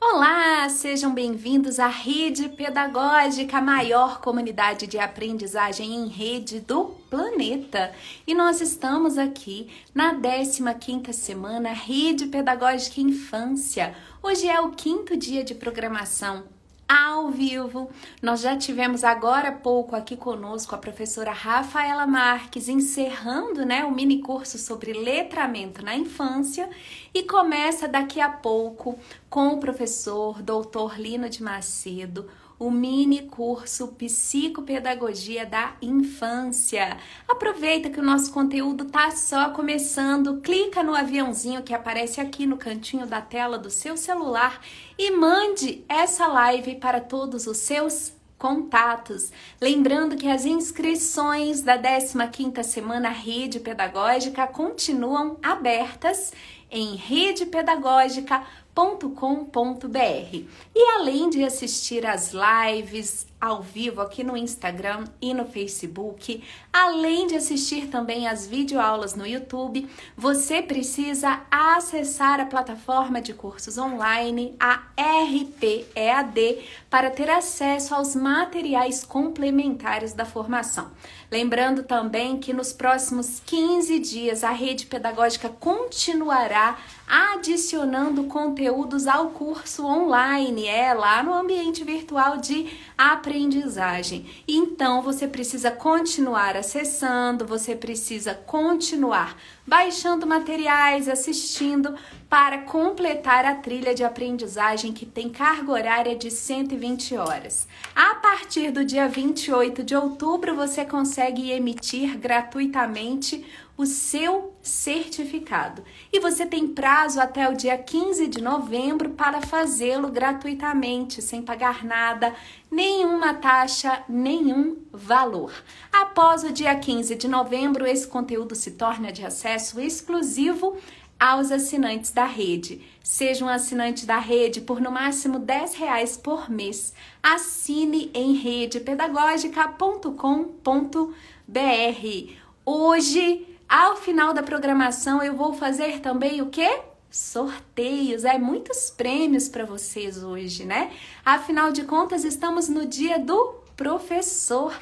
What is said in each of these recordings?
Olá, sejam bem-vindos à Rede Pedagógica, a maior comunidade de aprendizagem em rede do planeta. E nós estamos aqui na 15ª semana Rede Pedagógica Infância. Hoje é o 5º dia de programação ao vivo. Nós já tivemos agora há pouco aqui conosco a professora Rafaela Marques encerrando, o mini curso sobre letramento na infância e começa daqui a pouco com o professor Dr. Lino de Macedo o mini curso Psicopedagogia da Infância. Aproveita que o nosso conteúdo tá só começando, clica no aviãozinho que aparece aqui no cantinho da tela do seu celular e mande essa live para todos os seus contatos. Lembrando que as inscrições da 15ª semana Rede Pedagógica continuam abertas em redepedagógica.com.br. E além de assistir às lives ao vivo aqui no Instagram e no Facebook, além de assistir também às videoaulas no YouTube, você precisa acessar a plataforma de cursos online, a RPEAD, para ter acesso aos materiais complementares da formação. Lembrando também que nos próximos 15 dias a rede pedagógica continuará adicionando conteúdos ao curso online, lá no ambiente virtual de aprendizagem. Então, você precisa continuar acessando, você precisa continuar baixando materiais, assistindo, para completar a trilha de aprendizagem que tem carga horária de 120 horas. A partir do dia 28 de outubro, você consegue emitir gratuitamente o seu certificado. E você tem prazo até o dia 15 de novembro para fazê-lo gratuitamente, sem pagar nada, nenhuma taxa, nenhum valor. Após o dia 15 de novembro, esse conteúdo se torna de acesso exclusivo aos assinantes da rede. Seja um assinante da rede por no máximo R$10 por mês. Assine em redepedagógica.com.br. Hoje, ao final da programação, eu vou fazer também o quê? Sorteios, muitos prêmios para vocês hoje, né? Afinal de contas, estamos no dia do professor.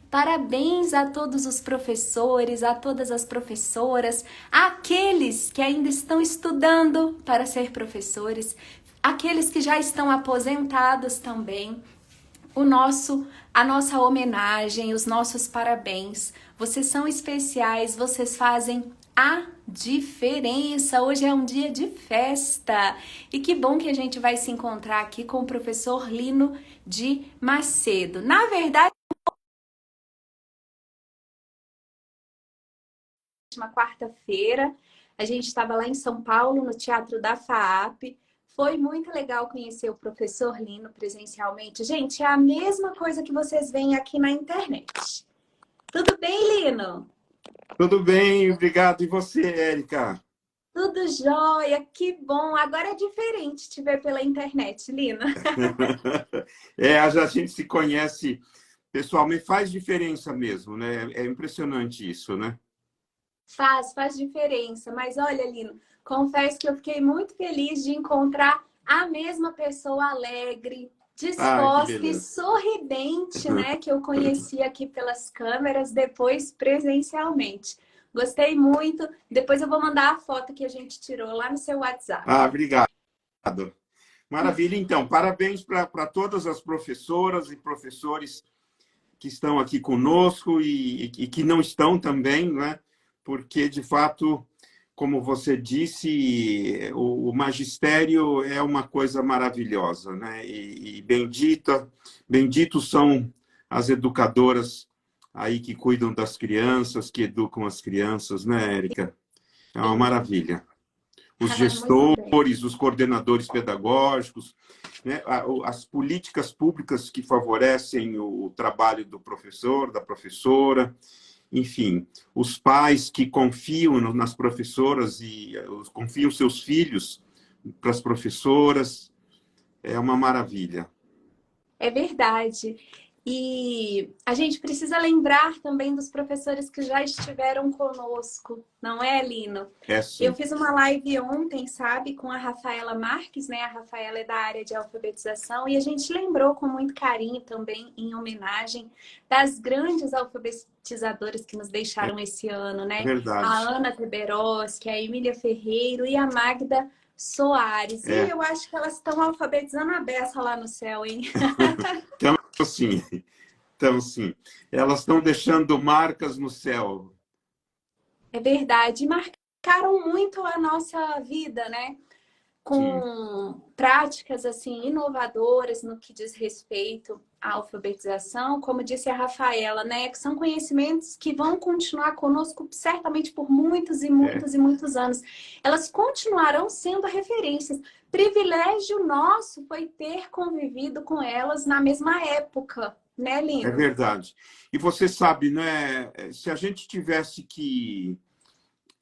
Parabéns a todos os professores, a todas as professoras, aqueles que ainda estão estudando para ser professores, aqueles que já estão aposentados também. A nossa homenagem, os nossos parabéns. Vocês são especiais, vocês fazem a diferença. Hoje é um dia de festa. E que bom que a gente vai se encontrar aqui com o professor Lino de Macedo. Na verdade, uma quarta-feira, a gente estava lá em São Paulo, no Teatro da FAAP. Foi muito legal conhecer o professor Lino presencialmente. Gente, é a mesma coisa que vocês veem aqui na internet. Tudo bem, Lino? Tudo bem, obrigado. E você, Érica? Tudo jóia, que bom. Agora é diferente te ver pela internet, Lino. A gente se conhece pessoalmente, faz diferença mesmo, né? É impressionante isso, né? Faz diferença. Mas olha, Lino, confesso que eu fiquei muito feliz de encontrar a mesma pessoa alegre, Ai, que disposta e beleza. sorridente, né? Que eu conheci aqui pelas câmeras, depois presencialmente. Gostei muito. Depois eu vou mandar a foto que a gente tirou lá no seu WhatsApp. Ah, obrigado. Maravilha. Então, parabéns para todas as professoras e professores que estão aqui conosco e que não estão também, né? Porque, de fato, como você disse, o magistério é uma coisa maravilhosa, né? E benditos são as educadoras aí que cuidam das crianças, que educam as crianças, né, Érica? É uma maravilha. Os Muito bem. gestores, os coordenadores pedagógicos, né? As políticas públicas que favorecem o trabalho do professor, da professora, enfim, os pais que confiam nas professoras e confiam seus filhos para as professoras, é uma maravilha. É verdade. E a gente precisa lembrar também dos professores que já estiveram conosco, não é, Lino? É Eu sim. fiz uma live ontem, sabe, com a Rafaela Marques, né? A Rafaela é da área de alfabetização e a gente lembrou com muito carinho também, em homenagem, das grandes alfabetizadoras que nos deixaram esse ano, É né? A verdade. Ana Teberoski, a Emília Ferreiro e a Magda Soares. E É. eu acho que elas estão alfabetizando a beça lá no céu, hein? Então, assim, então, sim, elas estão deixando marcas no céu. É verdade, marcaram muito a nossa vida, né? Sim, Com práticas assim inovadoras no que diz respeito à alfabetização, como disse a Rafaela, né? Que são conhecimentos que vão continuar conosco certamente por muitos e é, muitos e muitos anos. Elas continuarão sendo referências. Privilégio nosso foi ter convivido com elas na mesma época, né, é Lino? verdade. E você sabe, né, se a gente tivesse que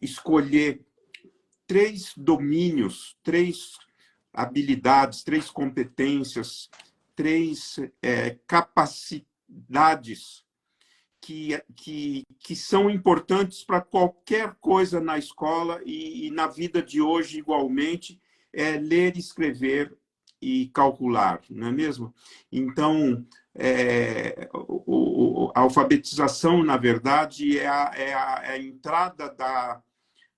escolher três domínios, três habilidades, três competências, três capacidades que são importantes para qualquer coisa na escola e na vida de hoje igualmente, é ler, escrever e calcular, não é mesmo? Então, a alfabetização, na verdade, é a entrada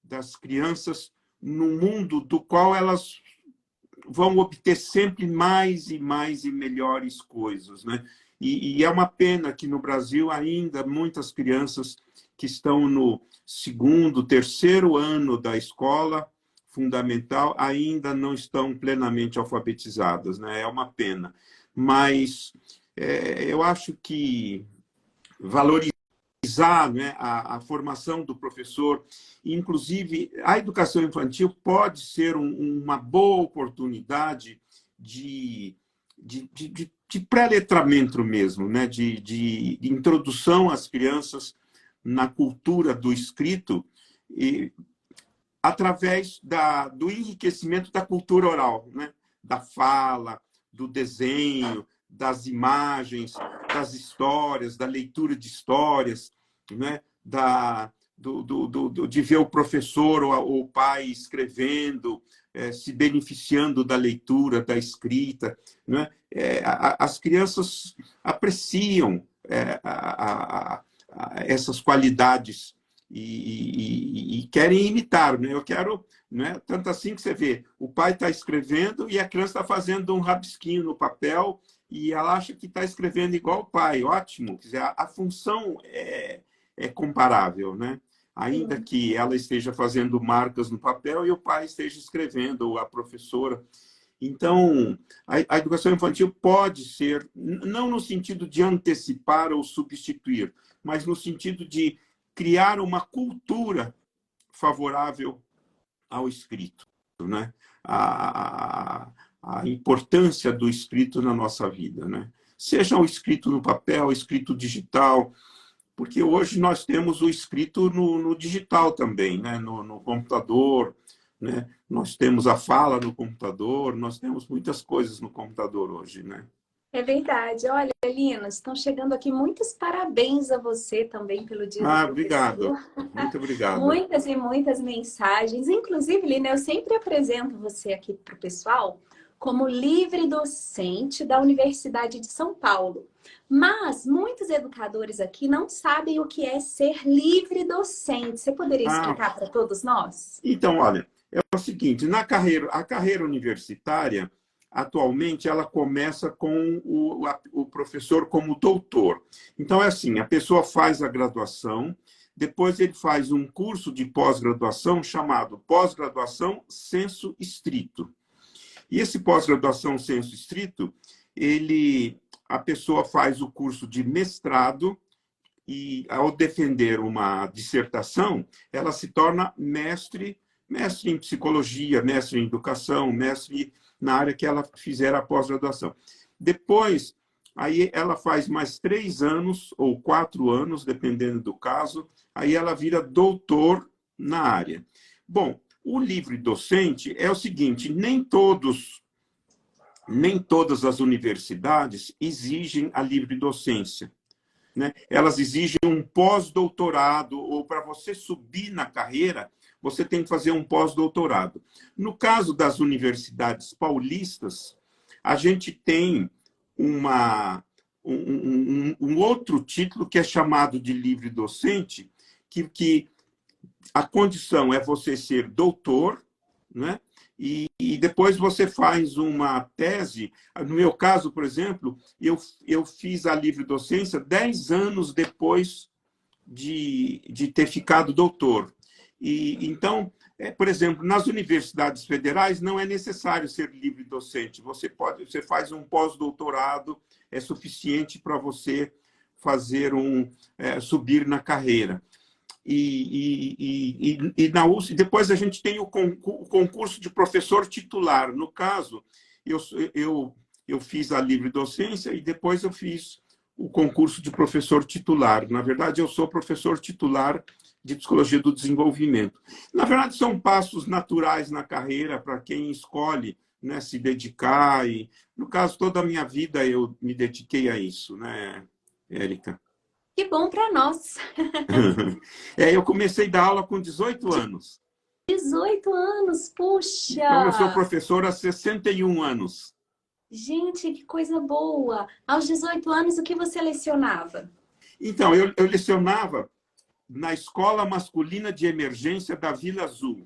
das crianças no mundo do qual elas vão obter sempre mais e mais e melhores coisas, né? E é uma pena que no Brasil ainda muitas crianças que estão no segundo, terceiro ano da escola fundamental ainda não estão plenamente alfabetizadas, né? É uma pena. Mas eu acho que valorizar, né, a formação do professor, inclusive a educação infantil pode ser uma boa oportunidade de pré-letramento mesmo, né, de introdução às crianças na cultura do escrito, e, através do enriquecimento da cultura oral, né, da fala, do desenho, das imagens, das histórias, da leitura de histórias, né? De ver o professor ou o pai escrevendo, se beneficiando da leitura, da escrita. Né? As crianças apreciam essas qualidades e querem imitar. Né? Eu quero, né? Tanto assim que você vê, o pai está escrevendo e a criança está fazendo um rabisquinho no papel e ela acha que está escrevendo igual o pai. Ótimo. Quer dizer, a função é comparável, né? Ainda Sim. que ela esteja fazendo marcas no papel e o pai esteja escrevendo, ou a professora. Então, a educação infantil pode ser, não no sentido de antecipar ou substituir, mas no sentido de criar uma cultura favorável ao escrito, né? A importância do escrito na nossa vida, né? Seja o escrito no papel, o escrito digital, porque hoje nós temos o escrito no digital também, né? No computador, né? Nós temos a fala no computador, nós temos muitas coisas no computador hoje, né? É verdade. Olha, Lina, estão chegando aqui muitos parabéns a você também pelo Dia do Ah, obrigado. Professor. Muito obrigado. Muitas e muitas mensagens. Inclusive, Lina, eu sempre apresento você aqui para o pessoal como livre docente da Universidade de São Paulo. Mas muitos educadores aqui não sabem o que é ser livre docente. Você poderia Ah, explicar para todos nós? então, olha, é o seguinte, a carreira universitária, atualmente, ela começa com o professor como doutor. Então, é assim, a pessoa faz a graduação, depois ele faz um curso de pós-graduação chamado pós-graduação sensu estrito. E esse pós-graduação sensu estrito, a pessoa faz o curso de mestrado e, ao defender uma dissertação, ela se torna mestre em psicologia, mestre em educação, mestre na área que ela fizer a pós-graduação. Depois, aí ela faz mais 3 anos ou 4 anos, dependendo do caso, aí ela vira doutor na área. Bom, o livre docente é o seguinte, nem todos nem todas as universidades exigem a livre docência, né? Elas exigem um pós-doutorado, ou para você subir na carreira, você tem que fazer um pós-doutorado. No caso das universidades paulistas, a gente tem um outro título que é chamado de livre docente, que a condição é você ser doutor, né? E depois você faz uma tese. No meu caso, por exemplo, eu fiz a livre docência 10 anos depois de ter ficado doutor. E então, por exemplo, nas universidades federais não é necessário ser livre docente. Você faz um pós-doutorado, é suficiente para você fazer subir na carreira. E na USP, depois a gente tem o concurso de professor titular. No caso, eu fiz a livre docência e depois eu fiz o concurso de professor titular. Na verdade, eu sou professor titular de Psicologia do Desenvolvimento. Na verdade, são passos naturais na carreira para quem escolhe, né, se dedicar. E, no caso, toda a minha vida eu me dediquei a isso, né, Érica? Que bom para nós. Eu comecei a dar aula com 18 anos. 18 anos, puxa! Então, eu sou professor há 61 anos. Gente, que coisa boa! Aos 18 anos, o que você lecionava? Então, eu lecionava na Escola Masculina de Emergência da Vila Azul.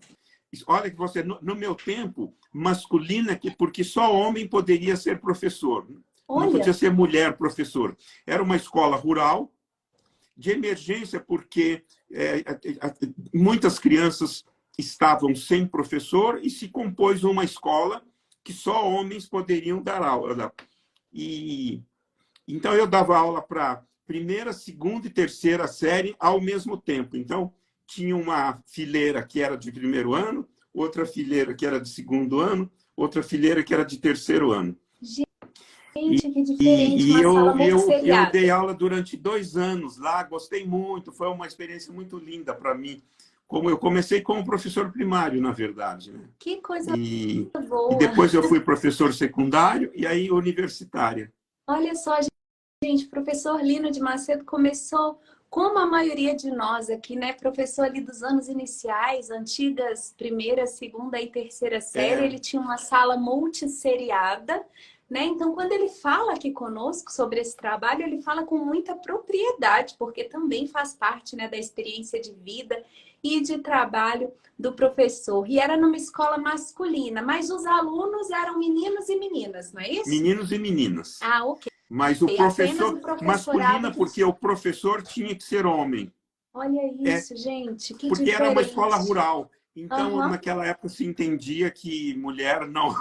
Olha que você, no meu tempo, masculina, porque só homem poderia ser professor. Olha. Não podia ser mulher professor. Era uma escola rural, de emergência, porque muitas crianças estavam sem professor e se compôs uma escola que só homens poderiam dar aula. E então eu dava aula para primeira, segunda e terceira série ao mesmo tempo. Então tinha uma fileira que era de primeiro ano, outra fileira que era de segundo ano, outra fileira que era de terceiro ano. Gente, que diferente, uma sala multisseriada. Eu dei aula durante 2 anos lá, gostei muito, foi uma experiência muito linda para mim. Como eu comecei como professor primário, na verdade, né? Que coisa boa. E depois eu fui professor secundário e aí universitária. Olha só, gente, o professor Lino de Macedo começou, como a maioria de nós aqui, né? Professor ali dos anos iniciais, antigas primeira, segunda e terceira série, ele tinha uma sala multisseriada, né? Então, quando ele fala aqui conosco sobre esse trabalho, ele fala com muita propriedade, porque também faz parte, né, da experiência de vida e de trabalho do professor. E era numa escola masculina, mas os alunos eram meninos e meninas, não é isso? Meninos e meninas. Ah, ok. Mas o professor masculina, porque o professor tinha que ser homem. Olha isso, gente, que porque diferente. Era uma escola rural. Então, naquela época, se entendia que mulher não...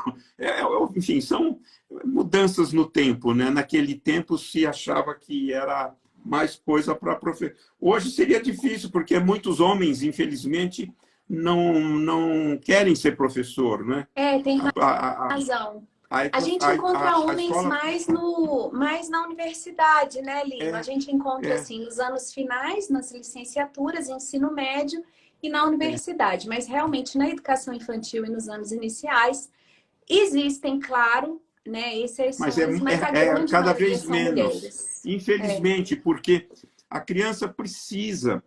Enfim, são mudanças no tempo, né? Naquele tempo se achava que era mais coisa para professor. Hoje seria difícil, porque muitos homens, infelizmente, não querem ser professor, né? Tem razão. A gente encontra homens escola... mais na universidade, né, Lino? A gente encontra, assim, nos anos finais, nas licenciaturas, ensino médio e na universidade. Mas, realmente, na educação infantil e nos anos iniciais, existem, claro, né, exceções, mas a grande cada maioria vez são menos. mulheres. Infelizmente, porque a criança precisa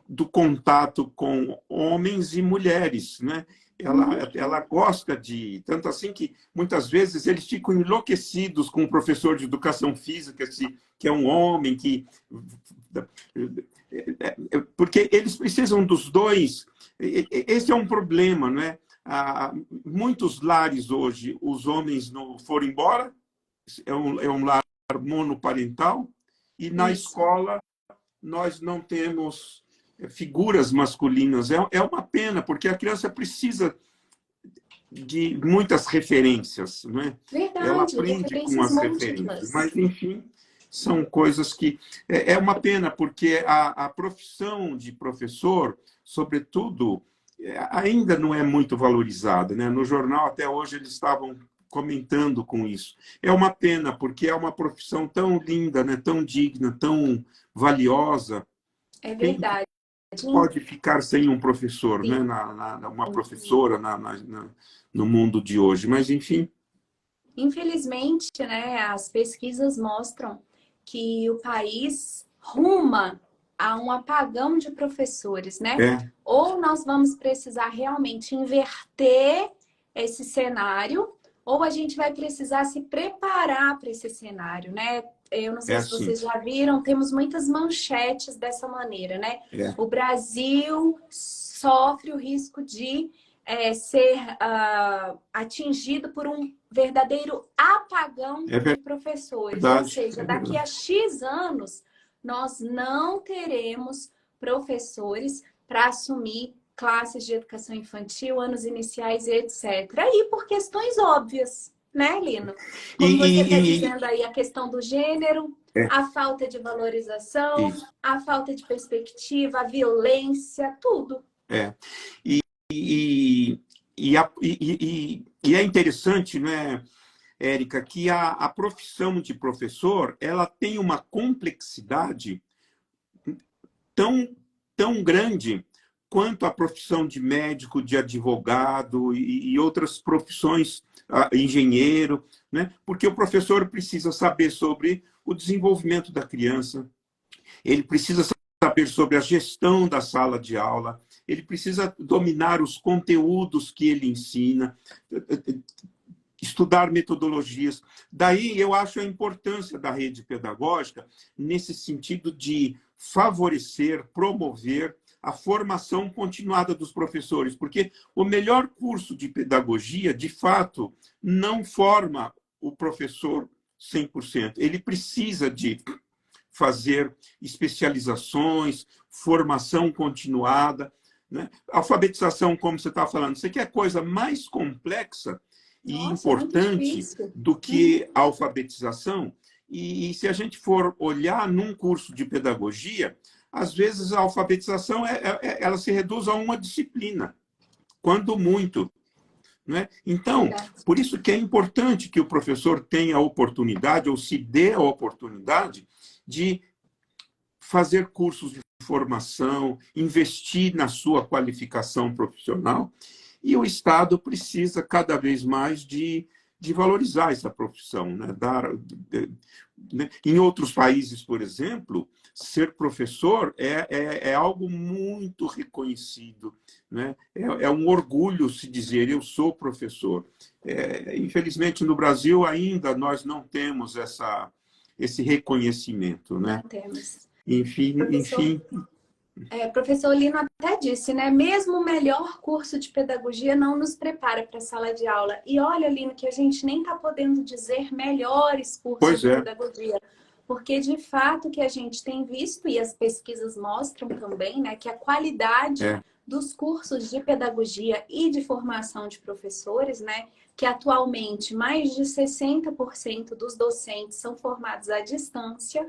do contato com homens e mulheres, né? Ela gosta tanto assim que muitas vezes eles ficam enlouquecidos com o professor de educação física, que é um homem, porque eles precisam dos dois. Esse é um problema, não é? Muitos lares hoje, os homens não foram embora, é um lar monoparental, e na escola nós não temos figuras masculinas. É uma pena, porque a criança precisa de muitas referências, não é? Verdade, ela aprende com as referências. Mas, enfim, são coisas que... É uma pena, porque a profissão de professor, sobretudo, ainda não é muito valorizada, né? No jornal, até hoje, eles estavam comentando com isso. É uma pena, porque é uma profissão tão linda, né? Tão digna, tão valiosa. É verdade. Pode ficar sem um professor, né? Uma professora no mundo de hoje. Mas, enfim... Infelizmente, né, as pesquisas mostram que o país ruma a um apagão de professores, né? É, Ou nós vamos precisar realmente inverter esse cenário, ou a gente vai precisar se preparar para esse cenário, né? Eu não é sei se assim. vocês já viram, temos muitas manchetes dessa maneira, né? É, O Brasil sofre o risco de ser atingido por um verdadeiro apagão é de professores. Ou verdade, seja, é daqui a verdade. X anos, nós não teremos professores para assumir classes de educação infantil, anos iniciais e etc. E por questões óbvias, né, Lino? E, Como você está e, dizendo aí, a questão do gênero, é, a falta de valorização, isso, a falta de perspectiva, a violência, tudo. é. E, e é interessante, né, Érica, que a profissão de professor ela tem uma complexidade tão, tão grande quanto a profissão de médico, de advogado e outras profissões, engenheiro, né? Porque o professor precisa saber sobre o desenvolvimento da criança, ele precisa saber sobre a gestão da sala de aula, ele precisa dominar os conteúdos que ele ensina, estudar metodologias. Daí eu acho a importância da rede pedagógica nesse sentido de favorecer, promover a formação continuada dos professores, porque o melhor curso de pedagogia, de fato, não forma o professor 100%. Ele precisa de fazer especializações, formação continuada, né? Alfabetização, como você está falando, você quer coisa mais complexa e Nossa, é muito importante difícil. do Uhum. que a alfabetização. E se a gente for olhar num curso de pedagogia, às vezes a alfabetização ela se reduz a uma disciplina, quando muito. Né? Então, Verdade. por isso que é importante que o professor tenha a oportunidade, ou se dê a oportunidade, de fazer cursos de formação, investir na sua qualificação profissional, e o Estado precisa cada vez mais de valorizar essa profissão. Né? Né? Em outros países, por exemplo, ser professor é algo muito reconhecido. Né? É um orgulho se dizer, eu sou professor. Infelizmente, no Brasil, ainda nós não temos esse reconhecimento. Não Né? temos. Enfim, Professor, enfim, professor Lino até disse, né? Mesmo o melhor curso de pedagogia não nos prepara para a sala de aula. E olha, Lino, que a gente nem está podendo dizer melhores cursos pois de é, pedagogia. Porque, de fato, o que a gente tem visto, e as pesquisas mostram também, né, que a qualidade é, dos cursos de pedagogia e de formação de professores, né, que atualmente mais de 60% dos docentes são formados à distância,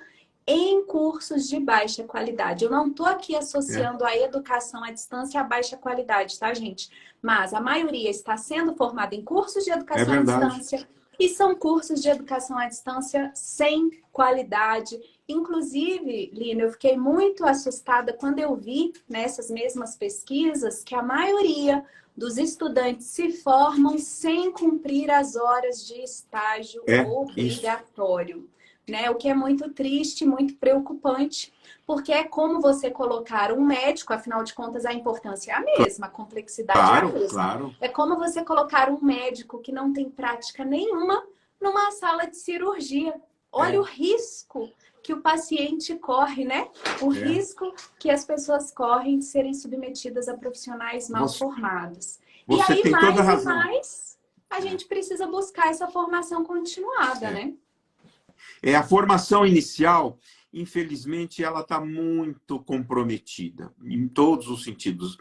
em cursos de baixa qualidade. Eu não estou aqui é, associando a educação à distância à baixa qualidade, tá, gente? Mas a maioria está sendo formada em cursos de é educação à verdade. distância e são cursos de educação à distância sem qualidade. Inclusive, Lina, eu fiquei muito assustada quando eu vi nessas mesmas pesquisas que a maioria dos estudantes se formam sem cumprir as horas de estágio Isso. obrigatório, né? O que é muito triste, muito preocupante, porque é como você colocar um médico, afinal de contas a importância é a mesma, a complexidade é a Claro, mesma. claro. É como você colocar um médico que não tem prática nenhuma numa sala de cirurgia. Olha o É, risco que o paciente corre, né? O é. risco que as pessoas correm de serem submetidas a profissionais mal Você, formados. E você aí, tem toda a mais e razão. mais, a gente precisa buscar essa formação continuada, É. né? A formação inicial, infelizmente, ela está muito comprometida, em todos os sentidos.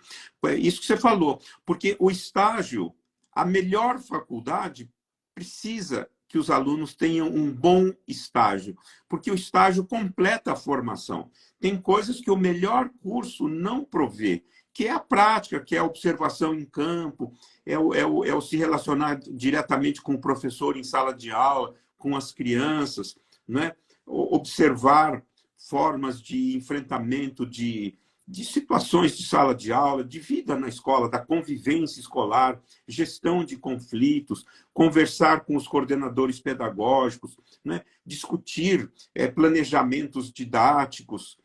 Isso que você falou, porque o estágio, a melhor faculdade, precisa que os alunos tenham um bom estágio, porque o estágio completa a formação. Tem coisas que o melhor curso não provê, que é a prática, que é a observação em campo, é o se relacionar diretamente com o professor em sala de aula, com as crianças, né? Observar formas de enfrentamento de situações de sala de aula, de vida na escola, da convivência escolar, gestão de conflitos, conversar com os coordenadores pedagógicos, né? Discutir planejamentos didáticos,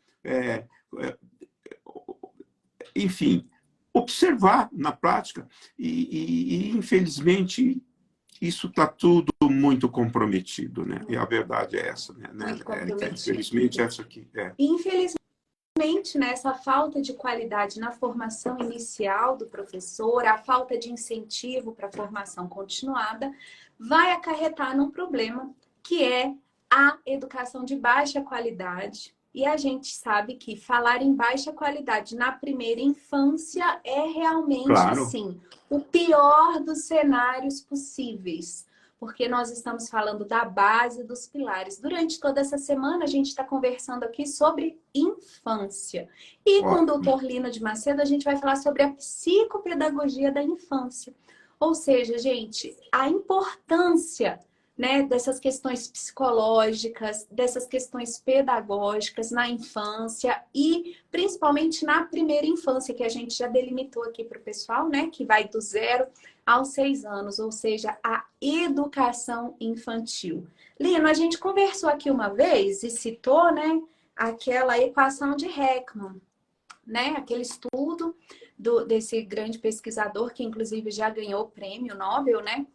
enfim, observar na prática. Infelizmente, isso está tudo muito comprometido, né? E a verdade é essa, né? Muito comprometido. Infelizmente, essa aqui. Infelizmente, né, essa falta de qualidade na formação inicial do professor, a falta de incentivo para a formação continuada, vai acarretar num problema que é a educação de baixa qualidade. E a gente sabe que falar em baixa qualidade na primeira infância é realmente, Claro. assim, o pior dos cenários possíveis. Porque nós estamos falando da base dos pilares. Durante toda essa semana, a gente está conversando aqui sobre infância. E com o doutor Lino de Macedo, a gente vai falar sobre a psicopedagogia da infância. Ou seja, gente, a importância, né, dessas questões psicológicas, dessas questões pedagógicas na infância e principalmente na primeira infância, que a gente já delimitou aqui para o pessoal, né, que vai do 0 aos 6 anos, ou seja, a educação infantil. Lino, a gente conversou aqui uma vez e citou, né, aquela equação de Heckman, né, aquele estudo desse grande pesquisador que inclusive já ganhou o prêmio Nobel, né?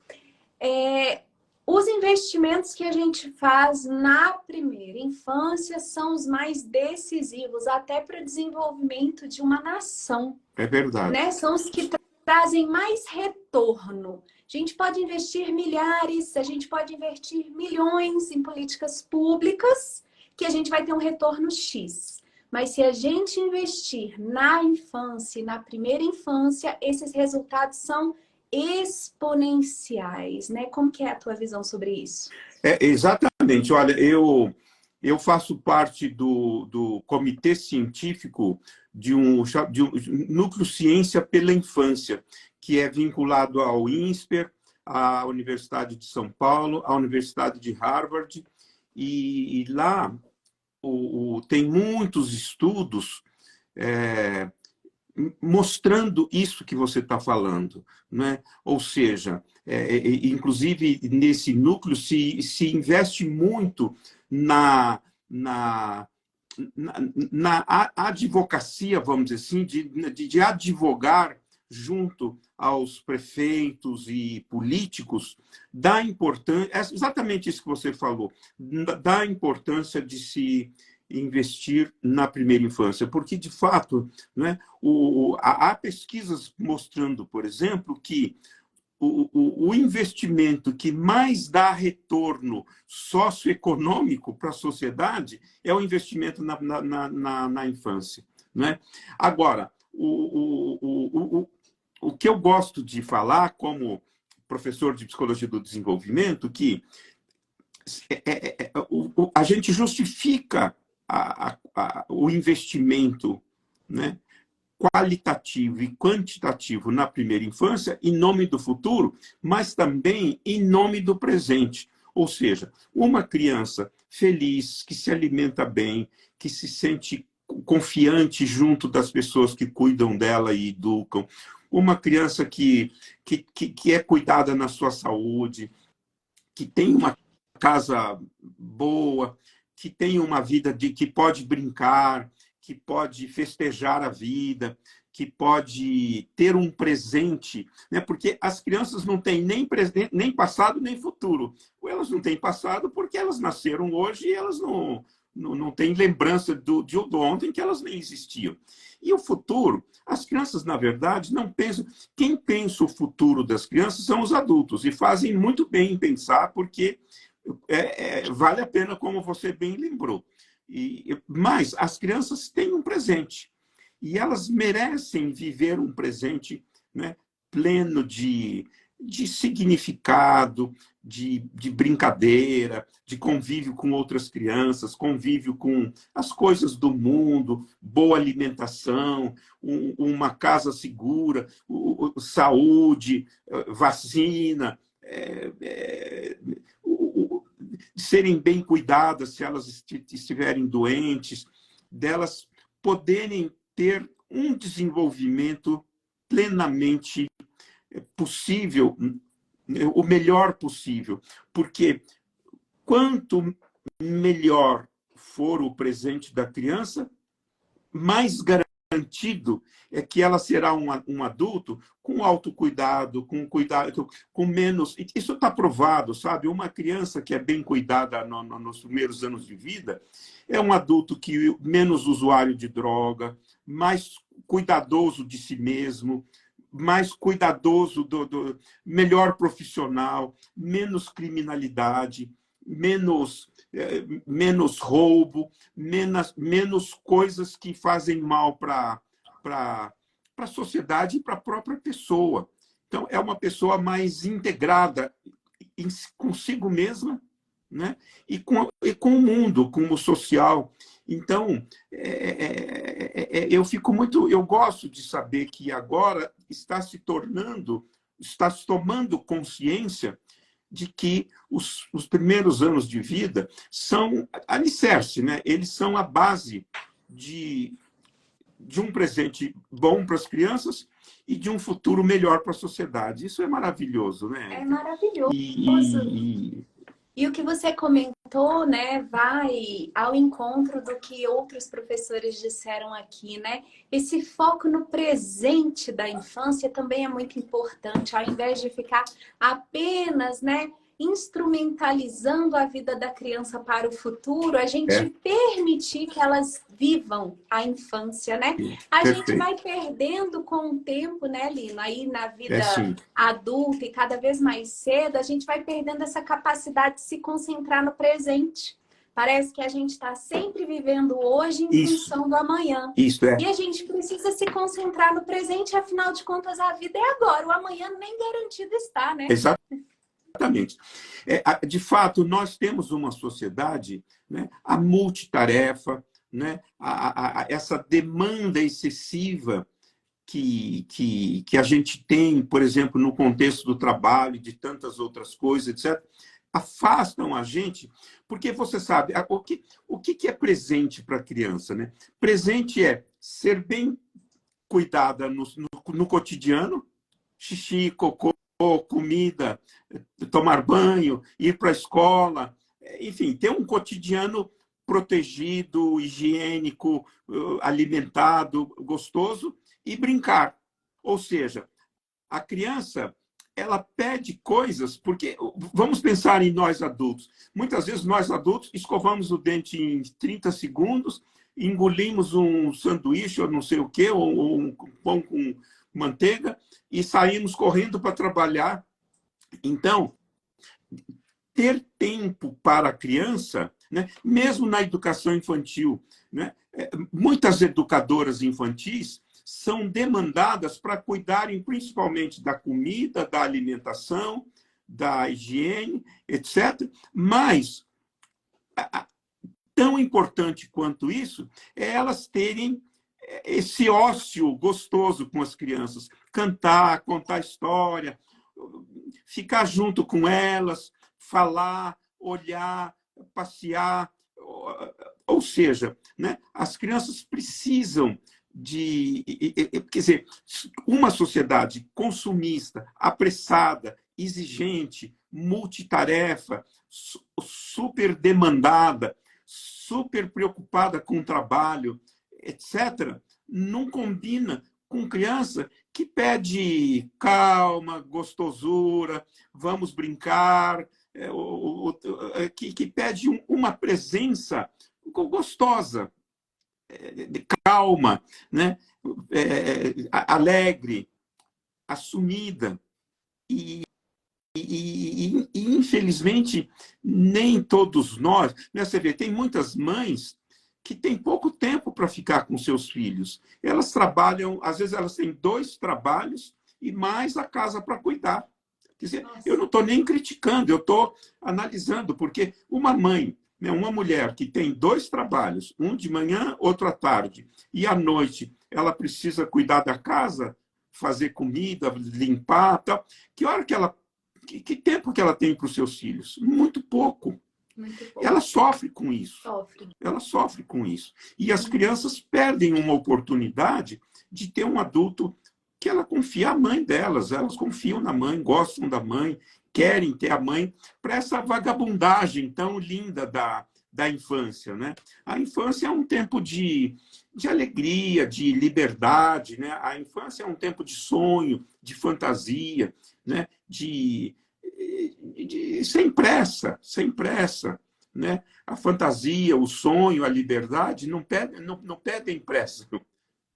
Os investimentos que a gente faz na primeira infância são os mais decisivos até para o desenvolvimento de uma nação. É verdade. Né? São os que trazem mais retorno. A gente pode investir milhares, a gente pode investir milhões em políticas públicas que a gente vai ter um retorno X. Mas se a gente investir na infância e na primeira infância, esses resultados são exponenciais, né? Como que é a tua visão sobre isso? Exatamente. Olha, eu faço parte do comitê científico de um Núcleo Ciência pela Infância, que é vinculado ao INSPER, à Universidade de São Paulo, à Universidade de Harvard, e lá tem muitos estudos mostrando isso que você está falando, né? Ou seja, inclusive nesse núcleo se investe muito na advocacia, vamos dizer assim, de advogar junto aos prefeitos e políticos da importância, exatamente isso que você falou, da importância de se investir na primeira infância, porque, de fato, né, há pesquisas mostrando, por exemplo, que o investimento que mais dá retorno socioeconômico para a sociedade é o investimento na infância. Né? Agora, o que eu gosto de falar, como professor de psicologia do desenvolvimento, que a gente justifica o investimento, né, qualitativo e quantitativo na primeira infância em nome do futuro, mas também em nome do presente. Ou seja, uma criança feliz, que se alimenta bem, que se sente confiante junto das pessoas que cuidam dela e educam, uma criança que é cuidada na sua saúde, que tem uma casa boa, que tem uma vida que pode brincar, que pode festejar a vida, que pode ter um presente, né? Porque as crianças não têm nem passado nem futuro. Ou elas não têm passado porque elas nasceram hoje e elas não têm lembrança de ontem que elas nem existiam. E o futuro, as crianças, na verdade, não pensam. Quem pensa o futuro das crianças são os adultos, e fazem muito bem em pensar, porque vale a pena, como você bem lembrou. Mas as crianças têm um presente, e elas merecem viver um presente, né, pleno de significado, de brincadeira, de convívio com outras crianças, convívio com as coisas do mundo, boa alimentação, uma casa segura, saúde, vacina, serem bem cuidadas se elas estiverem doentes, delas poderem ter um desenvolvimento plenamente possível, o melhor possível. Porque quanto melhor for o presente da criança, mais garantido é que ela será um adulto com autocuidado, com cuidado, com menos. Isso está provado, sabe? Uma criança que é bem cuidada nos primeiros anos de vida é um adulto que menos usuário de droga, mais cuidadoso de si mesmo, mais cuidadoso melhor profissional, menos criminalidade, menos roubo, menos coisas que fazem mal para a sociedade e para a própria pessoa. Então, é uma pessoa mais integrada consigo mesma, né? e com o mundo, com o social. Então, eu gosto de saber que agora está se tomando consciência de que os primeiros anos de vida são alicerce, né? Eles são a base de um presente bom para as crianças e de um futuro melhor para a sociedade. Isso é maravilhoso, né? É maravilhoso. E o que você comentou, né, vai ao encontro do que outros professores disseram aqui, né? Esse foco no presente da infância também é muito importante, ao invés de ficar apenas, né, instrumentalizando a vida da criança para o futuro, a gente permitir que elas vivam a infância, né? A Perfeito. gente vai perdendo com o tempo, né, Lino? Aí na vida sim. adulta e cada vez mais cedo, a gente vai perdendo essa capacidade de se concentrar no presente. Parece que a gente está sempre vivendo hoje em função do amanhã. Isso é. E a gente precisa se concentrar no presente, afinal de contas, a vida é agora. O amanhã nem garantido está, né? Exatamente. De fato, nós temos uma sociedade, né, a multitarefa, né, essa demanda excessiva que a gente tem, por exemplo, no contexto do trabalho e de tantas outras coisas, etc., afastam a gente, porque você sabe, o que é presente para a criança, né? Presente é ser bem cuidada no cotidiano, xixi, cocô, comida, tomar banho, ir para a escola, enfim, ter um cotidiano protegido, higiênico, alimentado, gostoso, e brincar. Ou seja, a criança, ela pede coisas, porque vamos pensar em nós adultos. Muitas vezes nós adultos escovamos o dente em 30 segundos, engolimos um sanduíche ou não sei o quê, ou um pão com manteiga, e saímos correndo para trabalhar. Então, ter tempo para a criança, né, mesmo na educação infantil, né, muitas educadoras infantis são demandadas para cuidarem principalmente da comida, da alimentação, da higiene, etc. Mas, tão importante quanto isso, é elas terem esse ócio gostoso com as crianças. Cantar, contar história, ficar junto com elas, falar, olhar, passear. Ou seja, né, as crianças precisam quer dizer, uma sociedade consumista, apressada, exigente, multitarefa, super demandada, super preocupada com o trabalho, etc., não combina com criança que pede calma, gostosura, vamos brincar, que pede uma presença gostosa, calma, né? Alegre, assumida. E, infelizmente, nem todos nós... Né? Você vê, tem muitas mães que têm pouco tempo para ficar com seus filhos. Elas trabalham, às vezes elas têm 2 trabalhos e mais a casa para cuidar. Quer dizer, eu não estou nem criticando, eu estou analisando, porque uma mãe, né, uma mulher que tem 2 trabalhos, um de manhã, outro à tarde, e à noite ela precisa cuidar da casa, fazer comida, limpar, tal. Que tempo que ela tem para os seus filhos? Muito pouco. Muito bom. Ela sofre com isso. Sofre. Ela sofre com isso. E as crianças perdem uma oportunidade de ter um adulto que ela confia, a mãe delas. Elas confiam na mãe, gostam da mãe, querem ter a mãe, para essa vagabundagem tão linda da infância, né? A infância é um tempo de alegria, de liberdade, né? A infância é um tempo de sonho, de fantasia, né? Sem pressa, né? A fantasia, o sonho, a liberdade não pedem pressa.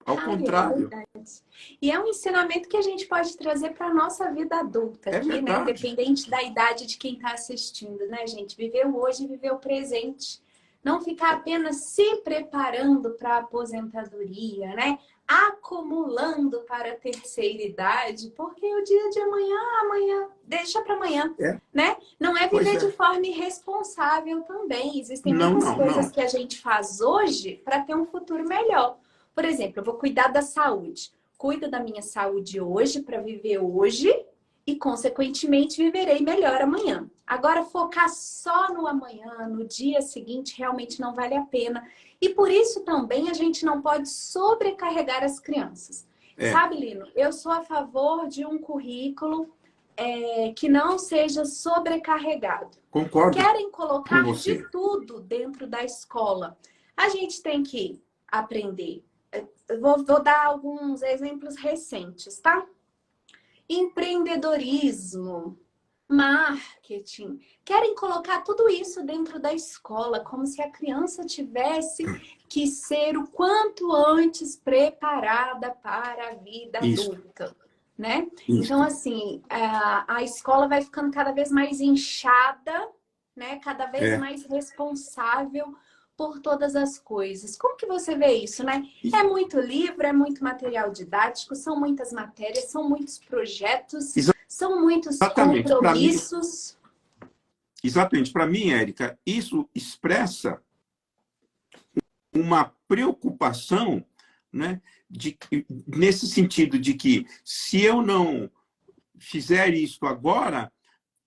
Ao contrário. É verdade. E é um ensinamento que a gente pode trazer para a nossa vida adulta É aqui, né? verdade. Independente da idade de quem está assistindo, né, gente? Viver o hoje e viver o presente. Não ficar apenas se preparando para a aposentadoria, né? Acumulando para a terceira idade, porque o dia de amanhã, deixa para amanhã, É. né? Não é Pois viver é. de forma irresponsável também. Existem Não, muitas não, coisas não. que a gente faz hoje para ter um futuro melhor. Por exemplo, eu vou cuidar da saúde. Cuido da minha saúde hoje para viver hoje e, consequentemente, viverei melhor amanhã. Agora, focar só no amanhã, no dia seguinte, realmente não vale a pena. E por isso também a gente não pode sobrecarregar as crianças. É. Sabe, Lino, eu sou a favor de um currículo que não seja sobrecarregado. Concordo Querem com colocar de você. tudo dentro da escola. A gente tem que aprender. Eu vou dar alguns exemplos recentes, tá? Empreendedorismo, marketing. Querem colocar tudo isso dentro da escola, como se a criança tivesse que ser o quanto antes preparada para a vida Isso, adulta, né? isso. Então, assim, a escola vai ficando cada vez mais inchada, né? Cada vez É. mais responsável por todas as coisas. Como que você vê isso, né? É muito livro, é muito material didático, são muitas matérias, são muitos projetos, são muitos Exatamente. compromissos. Exatamente. Para mim, Érica, isso expressa uma preocupação, né, nesse sentido de que se eu não fizer isso agora,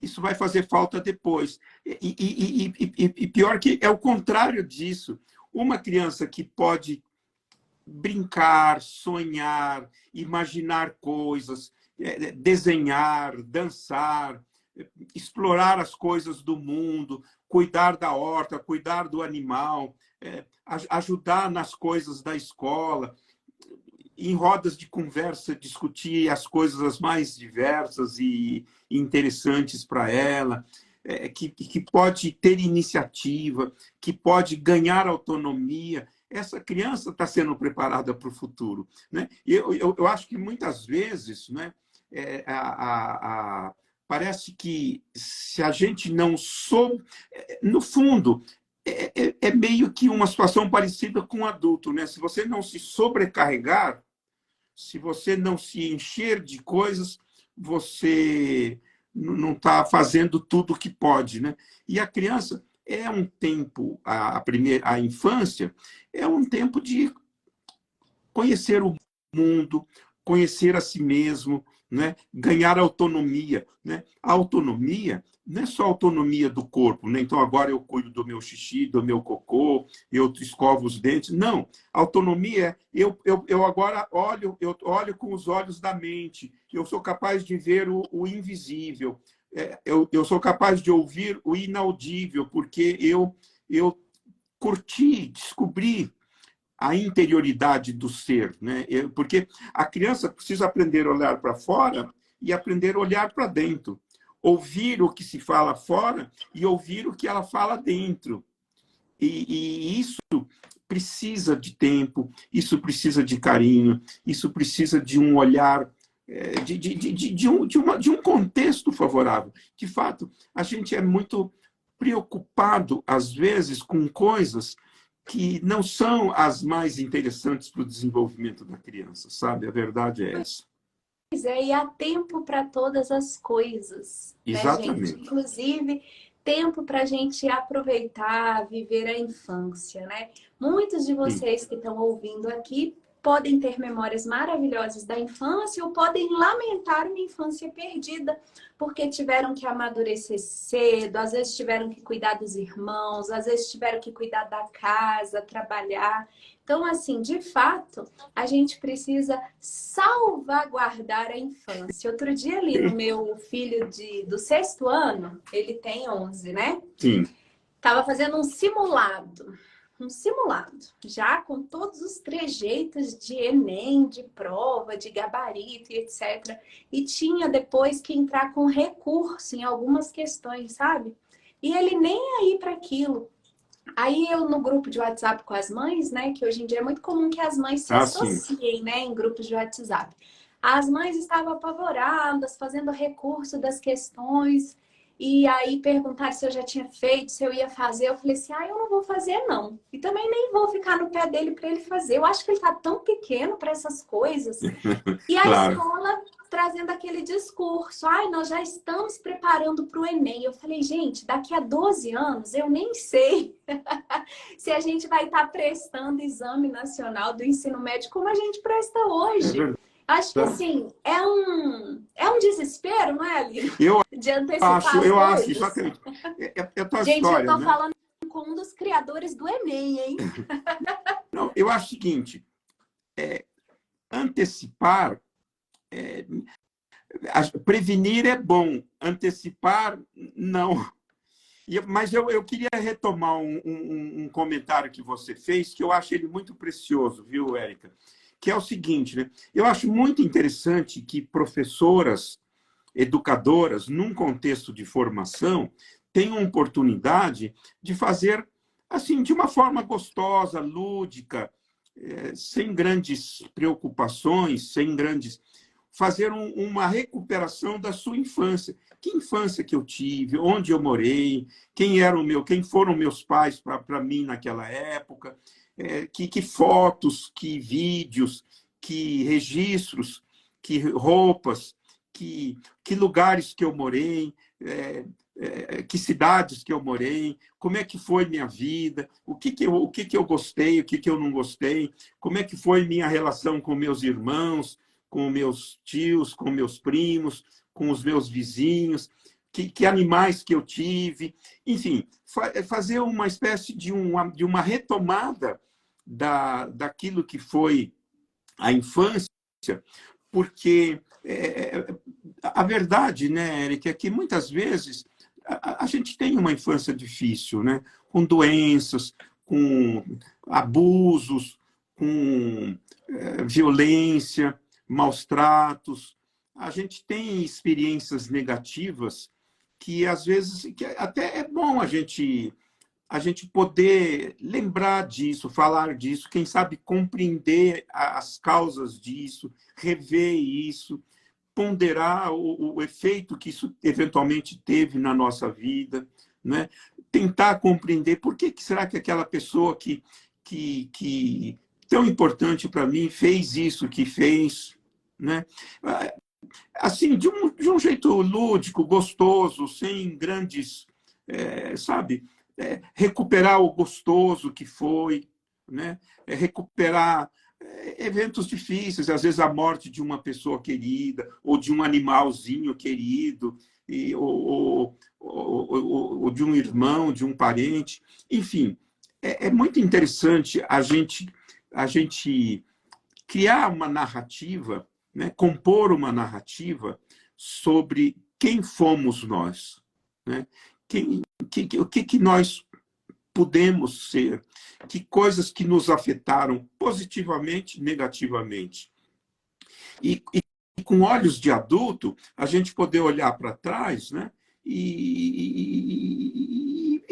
isso vai fazer falta depois. E pior que é o contrário disso. Uma criança que pode brincar, sonhar, imaginar coisas, desenhar, dançar, explorar as coisas do mundo, cuidar da horta, cuidar do animal, ajudar nas coisas da escola, em rodas de conversa, discutir as coisas mais diversas e interessantes para ela, que pode ter iniciativa, que pode ganhar autonomia. Essa criança está sendo preparada para o futuro, né? Eu acho que muitas vezes, né, parece que se a gente não soube, no fundo, é meio que uma situação parecida com um adulto, né? Se você não se sobrecarregar, se você não se encher de coisas, você não está fazendo tudo o que pode, né? E a criança é um tempo, a infância é um tempo de conhecer o mundo, conhecer a si mesmo, né? Ganhar autonomia, né? A autonomia não é só autonomia do corpo, né? Então agora eu cuido do meu xixi, do meu cocô, eu escovo os dentes. Não, autonomia é eu agora eu olho com os olhos da mente, eu sou capaz de ver o invisível, eu sou capaz de ouvir o inaudível, porque eu curti, descobri a interioridade do ser, né? Porque a criança precisa aprender a olhar para fora e aprender a olhar para dentro, ouvir o que se fala fora e ouvir o que ela fala dentro. E isso precisa de tempo, isso precisa de carinho, isso precisa de um olhar, de um contexto favorável. De fato, a gente é muito preocupado, às vezes, com coisas que não são as mais interessantes para o desenvolvimento da criança, sabe? A verdade é essa. Pois é, e há tempo para todas as coisas, né, gente? Exatamente. Inclusive, tempo para a gente aproveitar, viver a infância, né? Muitos de Sim. vocês que estão ouvindo aqui podem ter memórias maravilhosas da infância ou podem lamentar uma infância perdida, porque tiveram que amadurecer cedo, às vezes tiveram que cuidar dos irmãos, às vezes tiveram que cuidar da casa, trabalhar. Então, assim, de fato, a gente precisa salvaguardar a infância. Outro dia ali no meu filho do 6º ano, ele tem 11, né? Sim. Tava fazendo um simulado, já com todos os trejeitos de Enem, de prova, de gabarito e etc. E tinha depois que entrar com recurso em algumas questões, sabe? E ele nem aí para aquilo. Aí eu no grupo de WhatsApp com as mães, né, que hoje em dia é muito comum que as mães se Sim. associem, né, em grupos de WhatsApp. As mães estavam apavoradas, fazendo recurso das questões, e aí perguntaram se eu já tinha feito, se eu ia fazer. Eu falei assim, eu não vou fazer não. E também nem vou ficar no pé dele para ele fazer. Eu acho que ele tá tão pequeno para essas coisas. E a Claro. escola trazendo aquele discurso, nós já estamos preparando para o Enem. Eu falei, gente, daqui a 12 anos eu nem sei se a gente vai estar prestando exame nacional do ensino médio como a gente presta hoje. Acho que assim, é um desespero, não é, Alino? De antecipar as coisas. Eu acho, só que é tua gente, história, eu tô né? falando com um dos criadores do Enem, hein? Não, eu acho o seguinte, antecipar, prevenir é bom, antecipar, não. Mas eu queria retomar um comentário que você fez, que eu acho ele muito precioso, viu, Érica? Que é o seguinte, né? Eu acho muito interessante que professoras, educadoras, num contexto de formação, tenham oportunidade de fazer assim, de uma forma gostosa, lúdica, sem grandes preocupações, sem grandes... fazer uma recuperação da sua infância. Que infância que eu tive, onde eu morei, quem foram meus pais para mim naquela época, que fotos, que vídeos, que registros, que roupas, que lugares que eu morei, que cidades que eu morei, como é que foi minha vida, o que eu gostei, o que eu não gostei, como é que foi minha relação com meus irmãos, com meus tios, com meus primos, com os meus vizinhos, que animais que eu tive, enfim, fazer uma espécie de uma retomada daquilo que foi a infância, porque a verdade, né, Eric, é que muitas vezes a gente tem uma infância difícil, né, com doenças, com abusos, com violência, maus tratos. A gente tem experiências negativas que, às vezes, que até é bom a gente poder lembrar disso, falar disso, quem sabe compreender as causas disso, rever isso, ponderar o efeito que isso eventualmente teve na nossa vida, né? Tentar compreender por que será que aquela pessoa que tão importante para mim fez isso que fez, né? Assim, de um jeito lúdico, gostoso, sem grandes, sabe? Recuperar o gostoso que foi, né? Recuperar eventos difíceis, às vezes a morte de uma pessoa querida, ou de um animalzinho querido, ou de um irmão, de um parente. Enfim, é muito interessante a gente criar uma narrativa, né? Compor uma narrativa sobre quem fomos nós, né? O que nós podemos ser, que coisas que nos afetaram positivamente, negativamente. E com olhos de adulto, a gente poder olhar para trás, né? E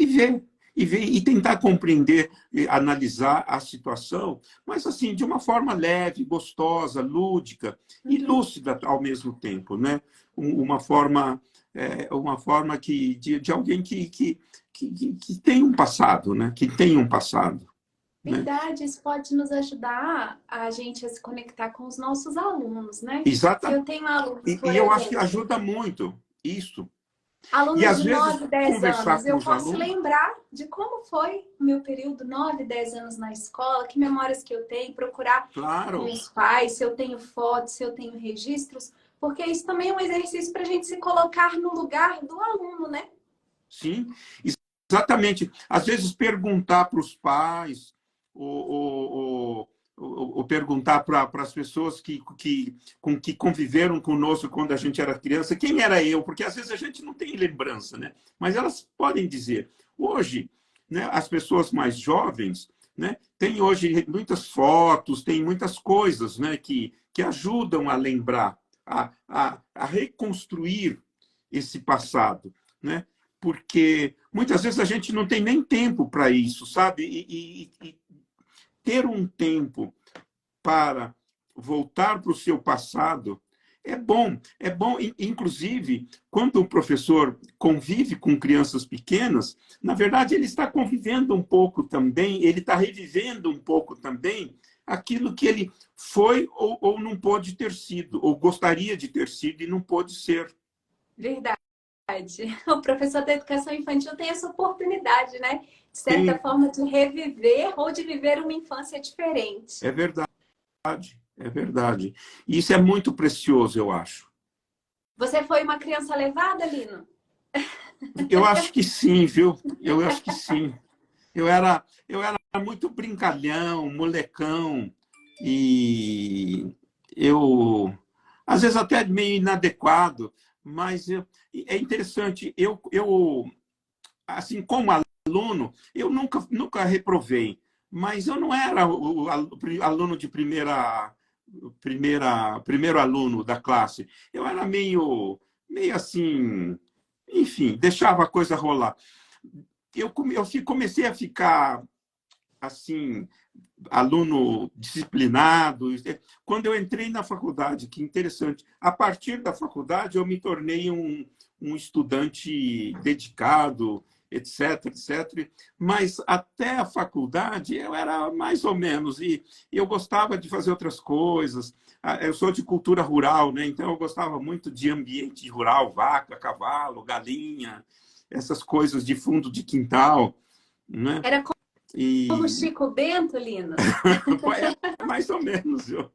ver. E tentar compreender, analisar a situação, mas assim, de uma forma leve, gostosa, lúdica e lúcida ao mesmo tempo, né? Uma forma de alguém que tem um passado, né? Que tem um passado. Verdade, isso pode nos ajudar a gente a se conectar com os nossos alunos, né? Exatamente. Se eu tenho alunos, por E eu acho que exemplo, ajuda muito isso. E Alunos às de vezes 9, 10 conversar anos, com eu os posso alunos, lembrar de como foi o meu período 9, 10 anos na escola, que memórias que eu tenho, procurar com claro, os pais, se eu tenho fotos, se eu tenho registros, porque isso também é um exercício para a gente se colocar no lugar do aluno, né? sim, exatamente. Às vezes perguntar para os pais, ou perguntar para as pessoas que conviveram conosco quando a gente era criança, quem era eu? Porque às vezes a gente não tem lembrança, né? Mas elas podem dizer. Hoje, né, as pessoas mais jovens, né, têm hoje muitas fotos, tem muitas coisas, né, que ajudam a lembrar, a reconstruir esse passado, né? Porque muitas vezes a gente não tem nem tempo para isso, sabe? E ter um tempo para voltar para o seu passado é bom. É bom, inclusive, quando o professor convive com crianças pequenas, na verdade, ele está convivendo um pouco também, ele está revivendo um pouco também aquilo que ele foi ou não pôde ter sido, ou gostaria de ter sido e não pôde ser. Verdade. O professor da educação infantil tem essa oportunidade, né? De certa Tem, forma, de reviver ou de viver uma infância diferente. é verdade. É verdade. E isso é muito precioso, eu acho. Você foi uma criança levada, Lino? Eu acho que sim, viu? Eu acho que sim. Eu era muito brincalhão, molecão, e eu, às vezes até meio inadequado, mas é interessante. Assim, como aluno, eu nunca reprovei, mas eu não era o aluno de primeiro aluno da classe. Eu era meio assim, enfim, deixava a coisa rolar. Eu comecei a ficar assim, aluno disciplinado. Quando eu entrei na faculdade, que interessante, a partir da faculdade eu me tornei um estudante dedicado, etc, etc. Mas até a faculdade eu era mais ou menos, e eu gostava de fazer outras coisas. Eu sou de cultura rural, né? Então eu gostava muito de ambiente rural, vaca, cavalo, galinha, essas coisas de fundo de quintal, né? Era como E Chico Bento, Lino? é mais ou menos, viu?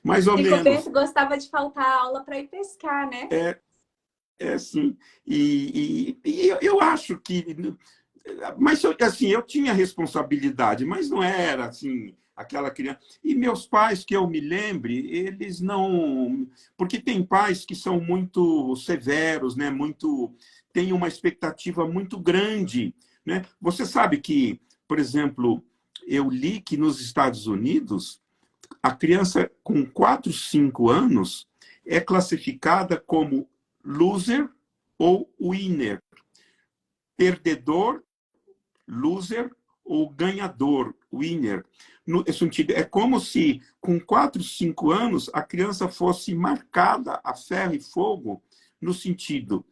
Mais ou Chico menos. Bento gostava de faltar aula para ir pescar, né? É assim. E eu acho que. Mas, assim, eu tinha responsabilidade, mas não era assim, aquela criança. E meus pais, que eu me lembre, eles não. Porque tem pais que são muito severos, né? Muito. Têm uma expectativa muito grande. Né? Você sabe que, por exemplo, eu li que nos Estados Unidos, a criança com 4, 5 anos é classificada como loser ou winner, perdedor, loser ou ganhador, winner. No sentido, é como se com 4, 5 anos a criança fosse marcada a ferro e fogo no sentido: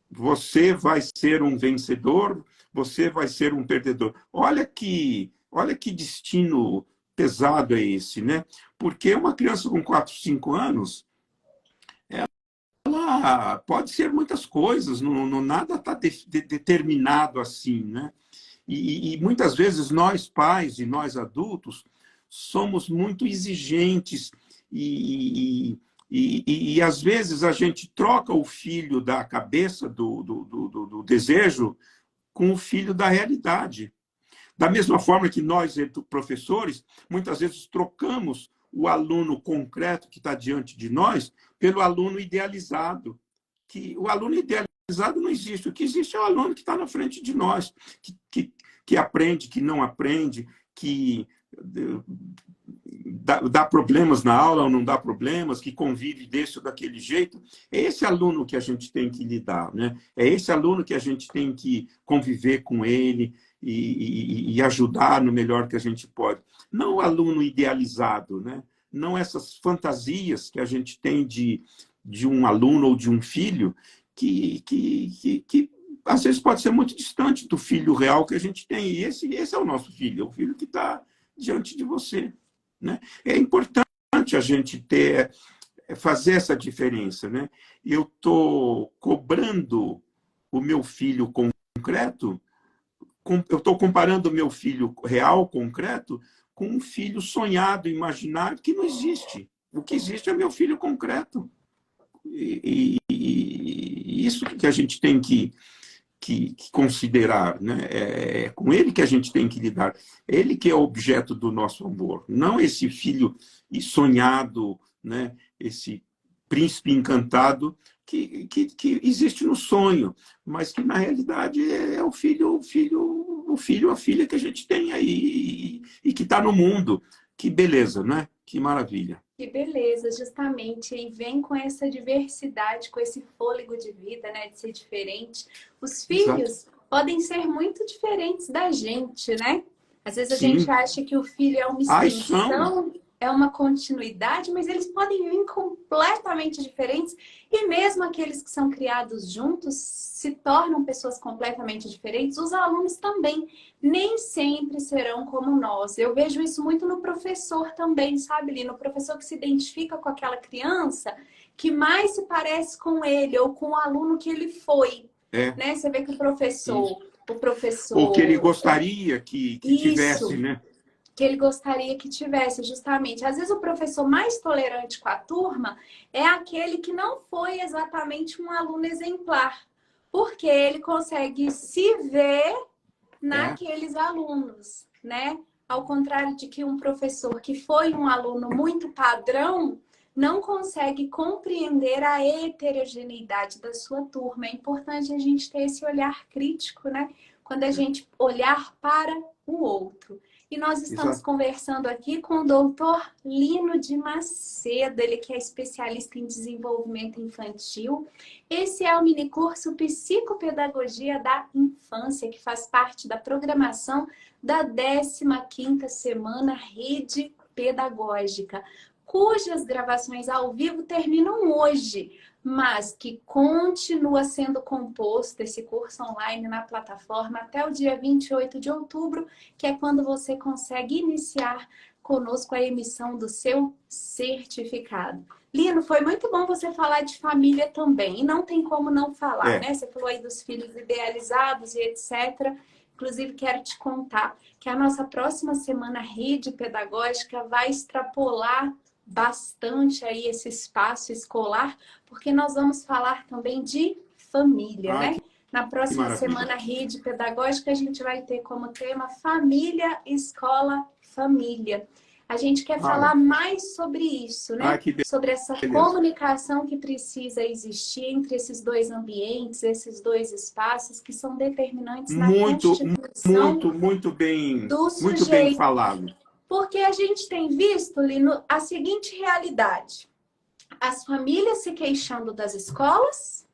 você vai ser um vencedor, você vai ser um perdedor. Olha que destino pesado é esse, né? Porque uma criança com 4, 5 anos, ela pode ser muitas coisas, não nada está determinado assim, né? E muitas vezes nós pais e nós adultos somos muito exigentes e às vezes a gente troca o filho da cabeça do desejo com o filho da realidade. Da mesma forma que nós, professores, muitas vezes trocamos o aluno concreto que está diante de nós pelo aluno idealizado. Que o aluno idealizado não existe. O que existe é o aluno que está na frente de nós, que aprende, que não aprende, que dá problemas na aula ou não dá problemas, que convive desse ou daquele jeito. É esse aluno que a gente tem que lidar, né? É esse aluno que a gente tem que conviver com ele e ajudar no melhor que a gente pode. Não o aluno idealizado, né? Não essas fantasias que a gente tem de um aluno ou de um filho que às vezes pode ser muito distante do filho real que a gente tem. E esse é o nosso filho, é o filho que está diante de você. Né? É importante a gente ter fazer essa diferença, né? Eu estou cobrando o meu filho concreto, eu estou comparando o meu filho real, concreto, com um filho sonhado, imaginário, que não existe. O que existe é meu filho concreto. E isso que a gente tem que considerar, né? É com ele que a gente tem que lidar. Ele que é objeto do nosso amor, não esse filho sonhado, né? Esse príncipe encantado que existe no sonho, mas que na realidade é a filha que a gente tem aí e que está no mundo. Que beleza, né? Que maravilha. Que beleza, justamente, e vem com essa diversidade, com esse fôlego de vida, né, de ser diferente. Os Exato. filhos podem ser muito diferentes da gente, né? Às vezes a gente Sim. acha que o filho é uma Ai, são. extensão, é uma continuidade, mas eles podem vir completamente diferentes. E mesmo aqueles que são criados juntos se tornam pessoas completamente diferentes. Os alunos também nem sempre serão como nós. Eu vejo isso muito no professor também, sabe, Lino? O professor que se identifica com aquela criança que mais se parece com ele ou com o aluno que ele foi, É. né? Você vê que Isso. o professor... Ou que ele gostaria que tivesse, Isso, né? que ele gostaria que tivesse, justamente. Às vezes o professor mais tolerante com a turma é aquele que não foi exatamente um aluno exemplar, porque ele consegue se ver É, naqueles alunos, né? Ao contrário de que um professor que foi um aluno muito padrão não consegue compreender a heterogeneidade da sua turma. É importante a gente ter esse olhar crítico, né? Quando a gente olhar para o outro. E nós estamos exato. conversando aqui com o doutor Lino de Macedo, ele que é especialista em desenvolvimento infantil. Esse é o minicurso Psicopedagogia da Infância, que faz parte da programação da 15ª Semana Rede Pedagógica, cujas gravações ao vivo terminam hoje, mas que continua sendo composto esse curso online na plataforma até o dia 28 de outubro, que é quando você consegue iniciar conosco a emissão do seu certificado. Lino, foi muito bom você falar de família também, e não tem como não falar, É. né? Você falou aí dos filhos idealizados e etc. Inclusive, quero te contar que a nossa próxima semana rede pedagógica vai extrapolar bastante aí esse espaço escolar, porque nós vamos falar também de família, Ai, né? Na que próxima maravilha. semana rede pedagógica, a gente vai ter como tema família, escola, família. A gente quer Ai, falar mais sobre isso, ai, né? que Sobre essa beleza. comunicação que precisa existir entre esses dois ambientes, esses dois espaços que são determinantes na Muito, constituição do muito bem sujeito. falado. Porque a gente tem visto, Lino, a seguinte realidade: as famílias se queixando das escolas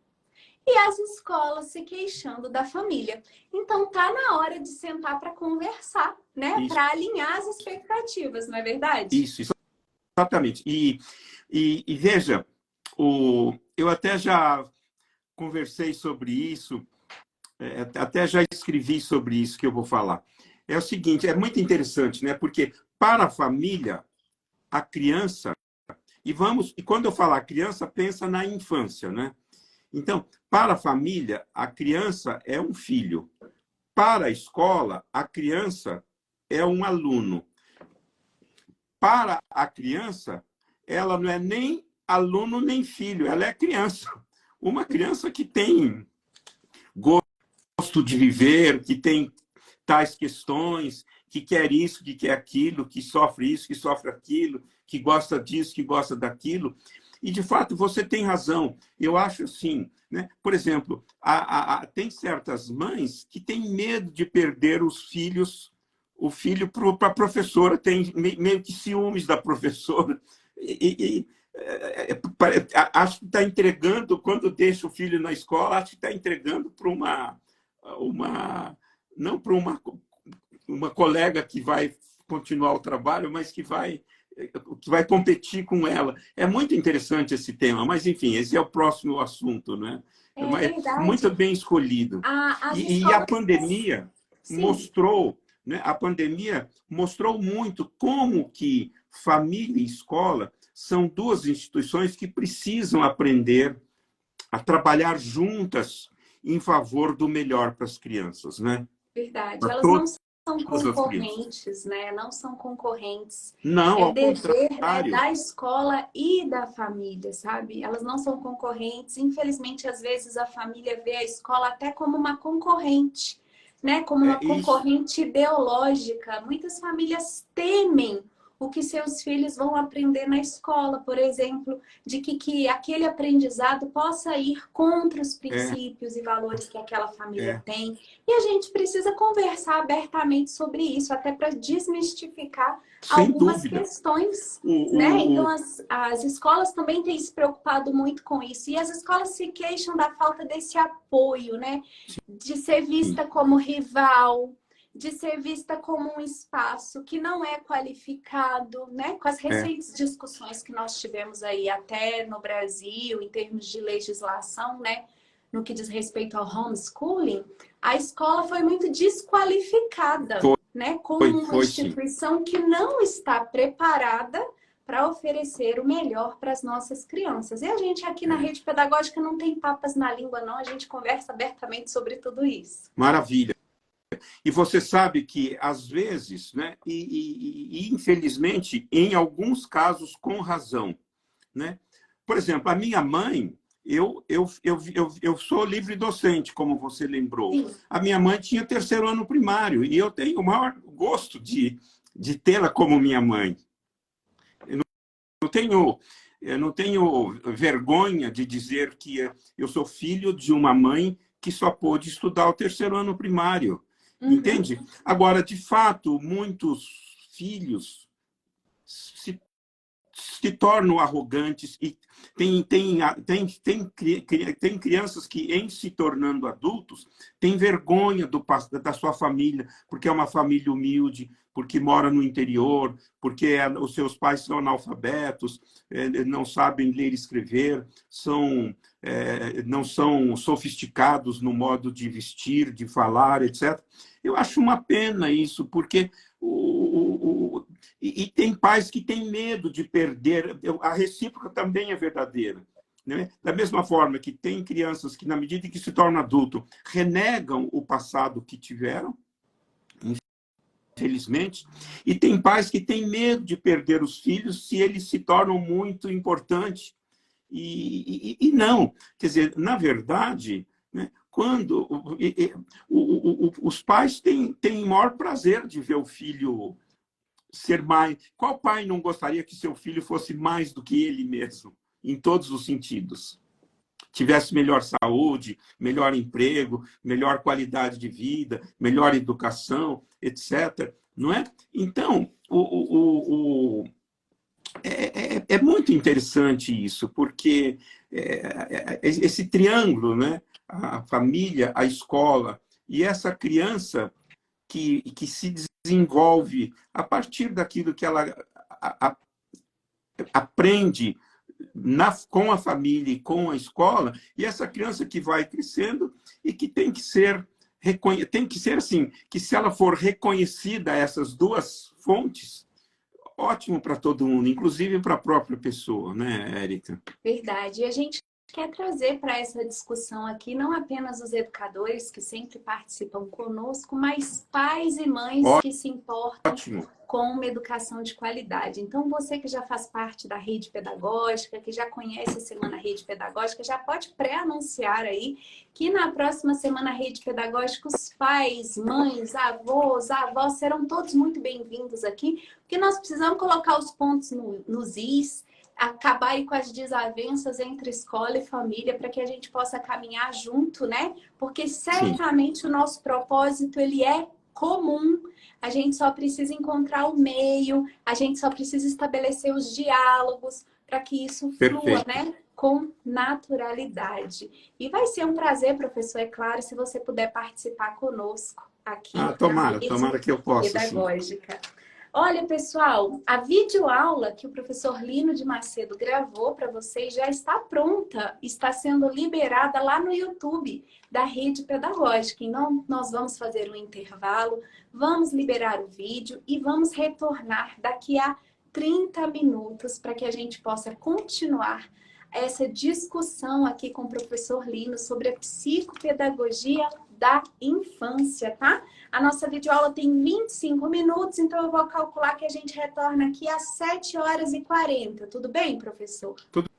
e as escolas se queixando da família. Então tá na hora de sentar para conversar, né? Isso, Para alinhar as expectativas, não é verdade? isso, exatamente. E veja, eu até já conversei sobre isso, até já escrevi sobre isso que eu vou falar. É o seguinte, é muito interessante, né? Porque para a família, a criança, e quando eu falar criança, pensa na infância, né? Então, para a família, a criança é um filho. Para a escola, a criança é um aluno. Para a criança, ela não é nem aluno nem filho, ela é criança. Uma criança que tem gosto de viver, que tem tais questões, que quer isso, que quer aquilo, que sofre isso, que sofre aquilo, que gosta disso, que gosta daquilo. E, de fato, você tem razão. Eu acho assim, né? Por exemplo, tem certas mães que têm medo de perder os filhos, o filho para a professora, tem meio que ciúmes da professora. Acho que está entregando, quando deixa o filho na escola, acho que está entregando para não para uma colega que vai continuar o trabalho, mas que vai competir com ela. É muito interessante esse tema, mas, enfim, esse é o próximo assunto, né? É Mas verdade. muito bem escolhido. As E a escolas, pandemia sim, mostrou, né? A pandemia mostrou muito como que família e escola são duas instituições que precisam aprender a trabalhar juntas em favor do melhor para as crianças, né? Verdade. Para Elas não todas são as crianças. concorrentes, né? Não são concorrentes. Não, É ao dever, né, contrário. da escola e da família, sabe? Elas não são concorrentes. Infelizmente, às vezes a família vê a escola até como uma concorrente, né? Como É uma isso. concorrente ideológica. Muitas famílias temem o que seus filhos vão aprender na escola, por exemplo, de que aquele aprendizado possa ir contra os É, princípios e valores que aquela família é. tem. E a gente precisa conversar abertamente sobre isso, até para desmistificar Sem algumas dúvida. questões, O, né? o, Então, o, as escolas também têm se preocupado muito com isso. E as escolas se queixam da falta desse apoio, né? De ser sim, vista como rival, de ser vista como um espaço que não é qualificado, né? Com as é. recentes discussões que nós tivemos aí até no Brasil, em termos de legislação, né? No que diz respeito ao homeschooling, a escola foi muito desqualificada, né? Como uma Foi sim. instituição que não está preparada para oferecer o melhor para as nossas crianças. E a gente aqui na É. rede pedagógica não tem papas na língua, não. A gente conversa abertamente sobre tudo isso. Maravilha. E você sabe que, às vezes, né, infelizmente, em alguns casos, com razão, né? Por exemplo, a minha mãe, eu sou livre docente, como você lembrou. Sim. A minha mãe tinha terceiro ano primário e eu tenho o maior gosto de tê-la como minha mãe. Eu tenho, eu não tenho vergonha de dizer que eu sou filho de uma mãe que só pôde estudar o terceiro ano primário. Uhum. Entende? Agora, de fato, muitos filhos se tornam arrogantes e tem crianças que, em se tornando adultos, têm vergonha da sua família, porque é uma família humilde, porque mora no interior, porque os seus pais são analfabetos, não sabem ler e escrever, não são sofisticados no modo de vestir, de falar, etc. Eu acho uma pena isso, porque e tem pais que têm medo de perder. A recíproca também é verdadeira. Né? Da mesma forma que tem crianças que, na medida em que se tornam adulto, renegam o passado que tiveram, infelizmente, e tem pais que têm medo de perder os filhos se eles se tornam muito importantes. E não. Quer dizer, na verdade, né, quando os pais têm maior prazer de ver o filho ser mais. Qual pai não gostaria que seu filho fosse mais do que ele mesmo, em todos os sentidos? Tivesse melhor saúde, melhor emprego, melhor qualidade de vida, melhor educação, etc. Não é? Então, é muito interessante isso, porque esse triângulo, né? A família, a escola e essa criança que se desenvolve a partir daquilo que ela aprende com a família e com a escola, e essa criança que vai crescendo e que tem que ser assim, que se ela for reconhecida essas duas fontes, ótimo para todo mundo, inclusive para a própria pessoa, né, Érica? Verdade. E a gente quer trazer para essa discussão aqui não apenas os educadores que sempre participam conosco, mas pais e mães que se importam Ótimo. com uma educação de qualidade. Então, você que já faz parte da rede pedagógica, que já conhece a Semana Rede Pedagógica, já pode pré-anunciar aí que na próxima Semana Rede Pedagógica os pais, mães, avós, avós serão todos muito bem-vindos aqui, porque nós precisamos colocar os pontos nos is, acabar aí com as desavenças entre escola e família para que a gente possa caminhar junto, né? Porque Sim, certamente o nosso propósito ele é comum. A gente só precisa encontrar o meio, a gente só precisa estabelecer os diálogos para que isso flua, perfeito. né? Com naturalidade. E vai ser um prazer, professor, é claro, se você puder participar conosco aqui na rede Tomara que eu possa, sim. pedagógica. Olha, pessoal, a videoaula que o professor Lino de Macedo gravou para vocês já está pronta, está sendo liberada lá no YouTube da Rede Pedagógica. Então, nós vamos fazer um intervalo, vamos liberar o vídeo e vamos retornar daqui a 30 minutos para que a gente possa continuar essa discussão aqui com o professor Lino sobre a psicopedagogia da infância, tá? A nossa videoaula tem 25 minutos, então eu vou calcular que a gente retorna aqui às 7h40. Tudo bem, professor? Tudo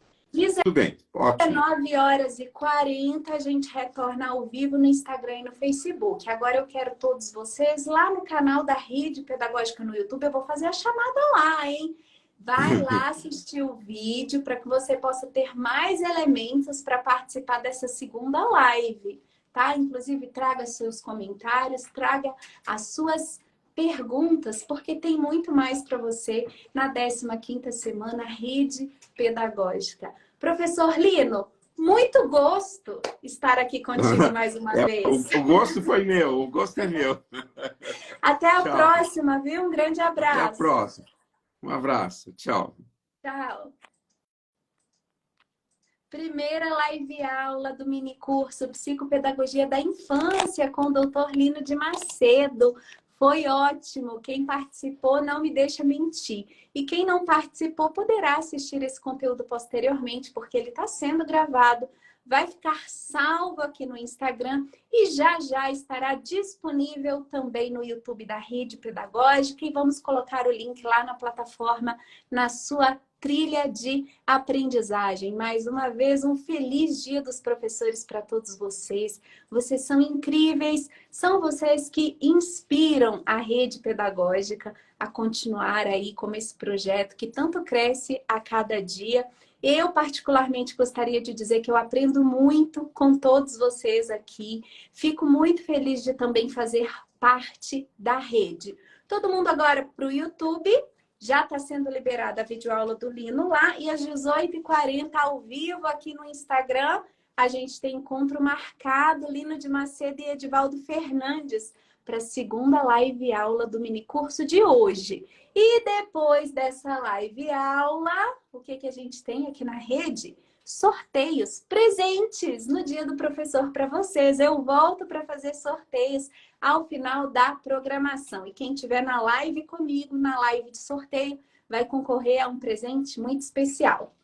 bem, ótimo. 9h40 a gente retorna ao vivo no Instagram e no Facebook. Agora eu quero todos vocês lá no canal da Rede Pedagógica no YouTube. Eu vou fazer a chamada lá, hein? Vai lá assistir o vídeo para que você possa ter mais elementos para participar dessa segunda live, tá? Inclusive, traga seus comentários, traga as suas perguntas, porque tem muito mais para você na 15ª semana Rede Pedagógica. Professor Lino, muito gosto estar aqui contigo mais uma vez. O gosto foi meu, o gosto é meu. Até a Tchau. próxima, viu? Um grande abraço. Até a próxima. Um abraço. Tchau. Tchau. Primeira live aula do mini curso Psicopedagogia da Infância com o Dr. Lino de Macedo. Foi ótimo. Quem participou não me deixa mentir. E quem não participou poderá assistir esse conteúdo posteriormente, porque ele está sendo gravado, vai ficar salvo aqui no Instagram e já já estará disponível também no YouTube da Rede Pedagógica. E vamos colocar o link lá na plataforma, na sua trilha de aprendizagem. Mais uma vez, um feliz Dia dos Professores para todos vocês. Vocês são incríveis, são vocês que inspiram a Rede Pedagógica a continuar aí com esse projeto que tanto cresce a cada dia. Eu, particularmente, gostaria de dizer que eu aprendo muito com todos vocês aqui. Fico muito feliz de também fazer parte da rede. Todo mundo agora para o YouTube. Já está sendo liberada a videoaula do Lino lá. E às 18h40, ao vivo, aqui no Instagram, a gente tem encontro marcado, Lino de Macedo e Edivaldo Fernandes, para a segunda live aula do mini curso de hoje. E depois dessa live aula, o que a gente tem aqui na rede? Sorteios, presentes no Dia do Professor para vocês. Eu volto para fazer sorteios ao final da programação. E quem estiver na live comigo, na live de sorteio, vai concorrer a um presente muito especial.